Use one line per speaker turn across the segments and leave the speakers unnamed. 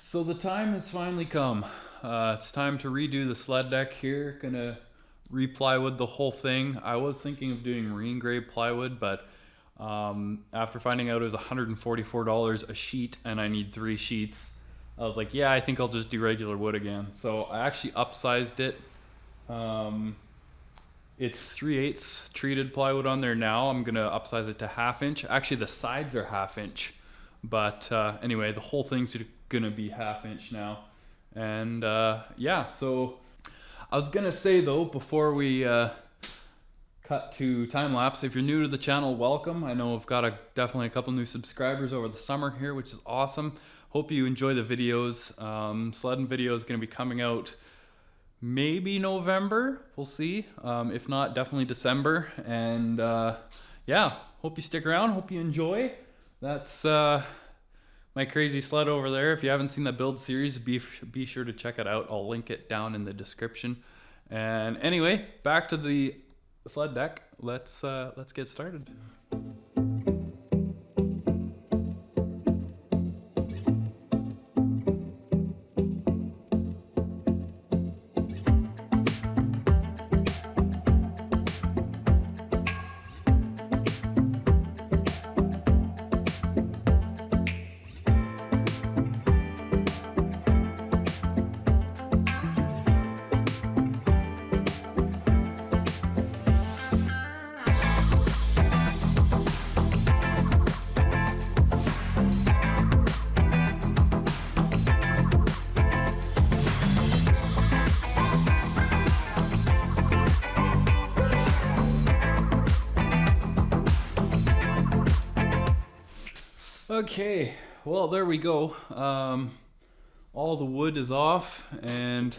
So the time has finally come. It's time to redo the sled deck here. Gonna re-plywood the whole thing. I was thinking of doing marine grade plywood, but after finding out it was $144 a sheet and I need 3 sheets, I was like, yeah, I think I'll just do regular wood again. So I actually upsized it. It's 3/8 treated plywood on there now. I'm gonna upsize it to 1/2 inch. Actually, the sides are 1/2 inch, but anyway, the whole thing's gonna be 1/2 inch now. And yeah, so I was gonna say though, before we cut to time lapse, if you're new to the channel, welcome. I know I've got definitely a couple new subscribers over the summer here, which is awesome. Hope you enjoy the videos. Sledding video is gonna be coming out maybe November, we'll see. If not, definitely December. And yeah, hope you stick around, hope you enjoy. That's my crazy sled over there. If you haven't seen that build series, be sure to check it out. I'll link it down in the description. And anyway, back to the sled deck. Let's get started. Okay, well, there we go. All the wood is off, and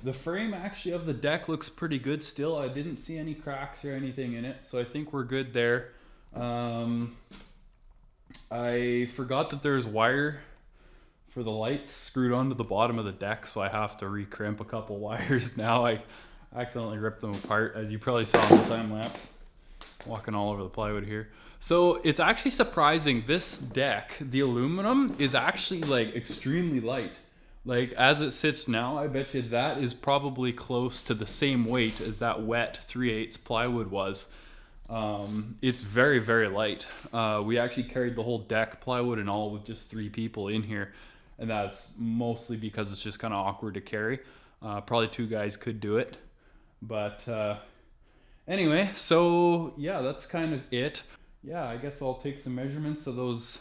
the frame actually of the deck looks pretty good still. I didn't see any cracks or anything in it, so I think we're good there. I forgot that there's wire for the lights screwed onto the bottom of the deck, so I have to recrimp a couple wires now. I accidentally ripped them apart, as you probably saw in the time lapse. Walking all over the plywood here. So it's actually surprising, this deck, the aluminum is actually like extremely light. Like as it sits now, I bet you that is probably close to the same weight as that wet 3/8 plywood was. It's very, very light. We actually carried the whole deck, plywood and all, with just 3 people in here. And that's mostly because it's just kind of awkward to carry. Probably 2 guys could do it. But anyway, so yeah, that's kind of it. Yeah, I guess I'll take some measurements of those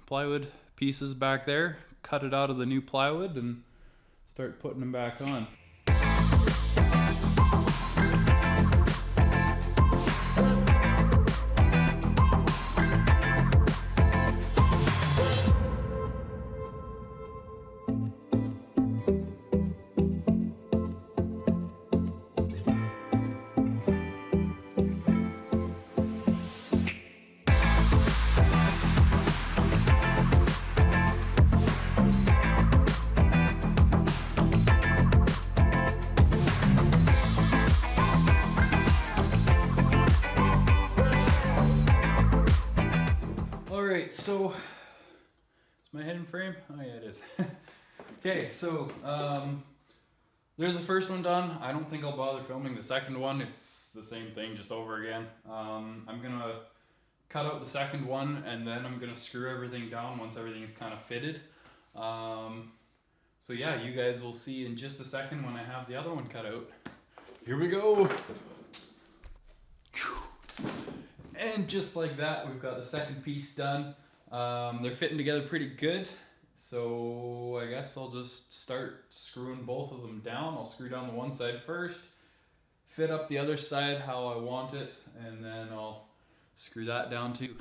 plywood pieces back there, cut it out of the new plywood, and start putting them back on. Alright, so is my head in frame? Oh yeah, it is. Okay, so there's the first one done. I don't think I'll bother filming the second one. It's the same thing, just over again. I'm gonna cut out the second one, and then I'm gonna screw everything down once everything is kind of fitted. So yeah, you guys will see in just a second when I have the other one cut out. Here we go. And just like that, we've got the second piece done. They're fitting together pretty good. So I guess I'll just start screwing both of them down. I'll screw down the one side first, fit up the other side how I want it, and then I'll screw that down too.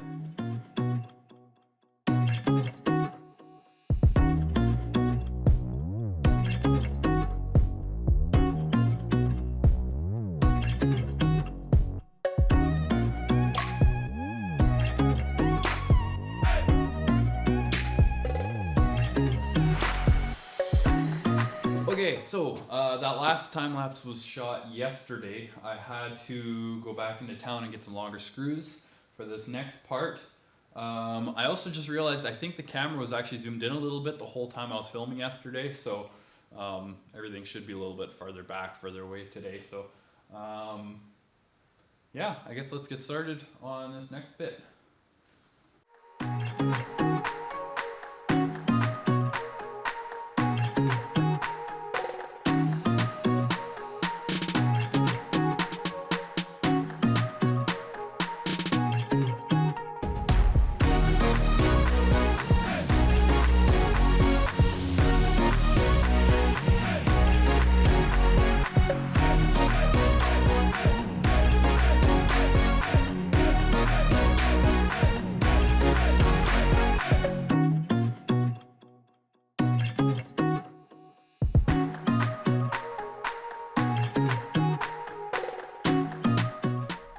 Okay, so that last time lapse was shot yesterday. I had to go back into town and get some longer screws for this next part. I also just realized I think the camera was actually zoomed in a little bit the whole time I was filming yesterday, so everything should be a little bit farther back, further away today. So yeah, I guess let's get started on this next bit.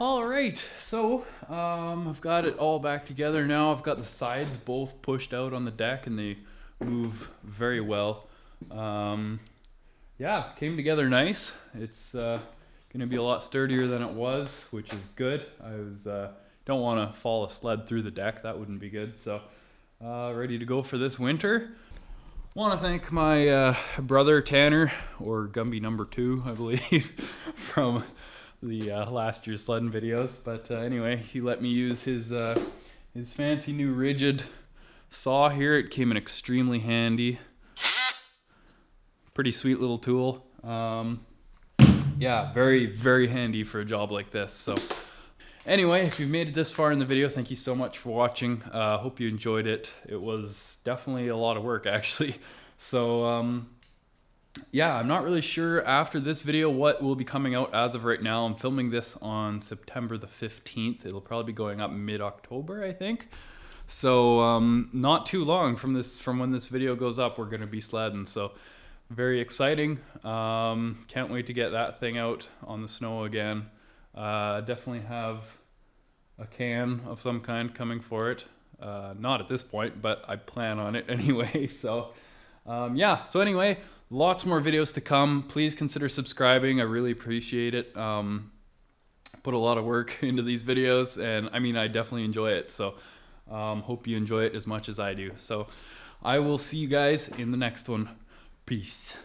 All right, so I've got it all back together now. I've got the sides both pushed out on the deck and they move very well. Yeah, came together nice. It's gonna be a lot sturdier than it was, which is good. Don't want to fall a sled through the deck, that wouldn't be good. So ready to go for this winter. Want to thank my brother Tanner, or Gumby number 2, I believe, from the last year's sledding videos. But anyway, he let me use his fancy new rigid saw here. It came in extremely handy. Pretty sweet little tool. Yeah, very, very handy for a job like this. So anyway, if you've made it this far in the video, thank you so much for watching. Hope you enjoyed it. It was definitely a lot of work, actually. So yeah, I'm not really sure after this video what will be coming out as of right now. I'm filming this on September the 15th. It'll probably be going up mid-October, I think. So not too long from when this video goes up, we're gonna be sledding. So very exciting. Can't wait to get that thing out on the snow again. Definitely have a can of some kind coming for it. Not at this point, but I plan on it anyway. So yeah, so anyway, lots more videos to come. Please consider subscribing. I really appreciate it. Put a lot of work into these videos, and I mean, I definitely enjoy it. So hope you enjoy it as much as I do. So I will see you guys in the next one. Peace.